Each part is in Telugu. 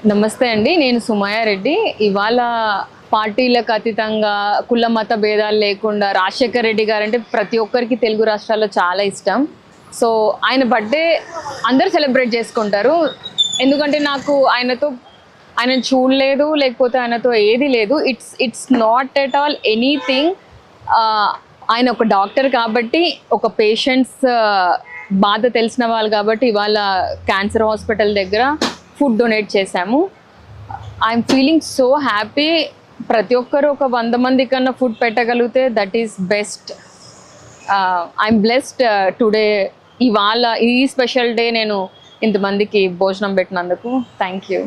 నమస్తే అండి, నేను సుమయ్య రెడ్డి. ఇవాళ పార్టీలకు అతీతంగా కుల మత భేదాలు లేకుండా రాజశేఖర్ రెడ్డి గారు అంటే ప్రతి ఒక్కరికి తెలుగు రాష్ట్రాల్లో చాలా ఇష్టం. సో ఆయన బర్త్డే అందరు సెలబ్రేట్ చేసుకుంటారు. ఎందుకంటే నాకు ఆయన చూడలేదు, లేకపోతే ఆయనతో ఏది లేదు. It's not at all anything. ఆయన ఒక డాక్టర్ కాబట్టి, ఒక పేషెంట్స్ బాధ తెలిసిన వాళ్ళు కాబట్టి ఇవాళ క్యాన్సర్ హాస్పిటల్ దగ్గర ఫుడ్ డొనేట్ చేశాము. I'm feeling so happy. ప్రతి ఒక్కరు ఒక 100 మంది కన్నా ఫుడ్ పెట్టగలిగితే that is best. I'm blessed today. ఇవాళ ఈ స్పెషల్ డే నేను ఇంతమందికి భోజనం పెట్టినందుకు థ్యాంక్ యూ.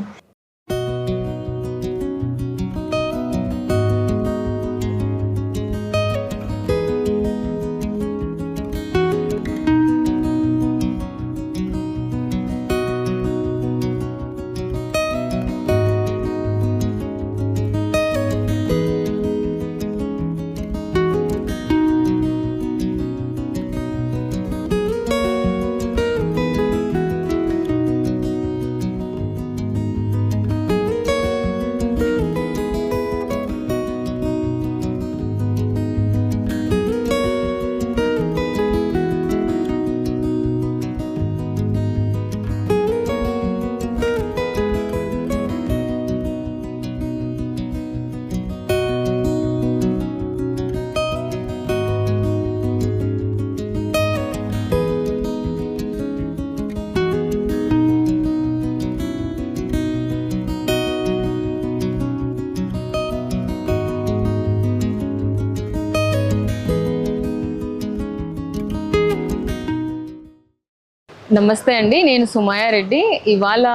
నమస్తే అండి, నేను సుమయ్య రెడ్డి. ఇవాళ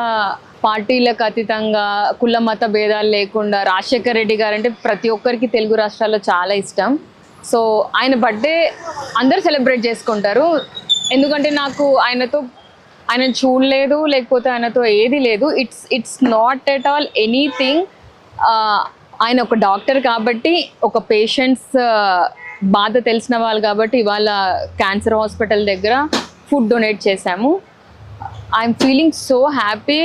పార్టీలకు అతీతంగా కుల మత భేదాలు లేకుండా రాజశేఖర్ రెడ్డి గారు అంటే ప్రతి ఒక్కరికి తెలుగు రాష్ట్రాల్లో చాలా ఇష్టం. సో ఆయన బర్త్డే అందరు సెలబ్రేట్ చేసుకుంటారు. ఎందుకంటే నాకు ఆయన చూడలేదు, లేకపోతే ఆయనతో ఏది లేదు. It's not at all anything. ఆయన ఒక డాక్టర్ కాబట్టి, ఒక పేషెంట్స్ బాధ తెలిసిన వాళ్ళు కాబట్టి ఇవాళ క్యాన్సర్ హాస్పిటల్ దగ్గర ఫుడ్ డొనేట్ చేశాము. I'm feeling so happy.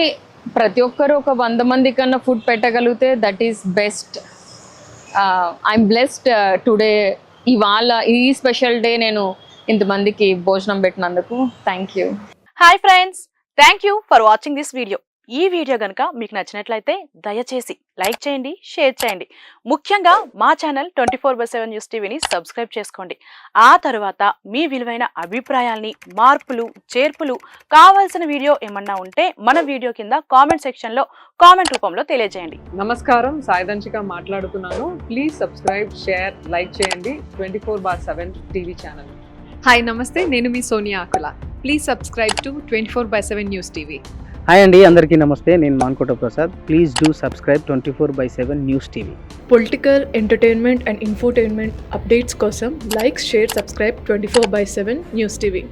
ప్రతి ఒక్కరు ఒక 100 మంది కన్నా ఫుడ్ పెట్టగలిగితే that is best. I'm blessed today. ఇవాళ ఈ స్పెషల్ డే నేను ఇంతమందికి భోజనం పెట్టినందుకు thank you. Hi friends, thank you for watching this video. ఈ వీడియో కనుక మీకు నచ్చినట్లయితే దయచేసి లైక్ చేయండి, షేర్ చేయండి. ముఖ్యంగా మా ఛానల్ 24/7 న్యూస్ టీవీని సబ్స్క్రైబ్ చేసుకోండి. ఆ తర్వాత మీ విలువైన అభిప్రాయాల్ని, మార్పులు, చేర్పులు, కావాల్సిన వీడియో ఏమన్నా ఉంటే మన వీడియో కింద కామెంట్ సెక్షన్లో కామెంట్ రూపంలో తెలియజేయండి. నమస్కారం, సాయిదంచిక మాట్లాడుతున్నాను. ప్లీజ్ సబ్స్క్రైబ్, షేర్, లైక్ చేయండి 24/7 టీవీ ఛానల్. హాయ్ నమస్తే, నేను మీ Sonia Akula. Please subscribe to 24/7 news TV. Hi అండి, అందరికీ నమస్తే. నేను Mankota Prasad. Please do subscribe 24/7 news TV. Political, entertainment and infotainment updates కోసం like, share, subscribe 24/7 news TV.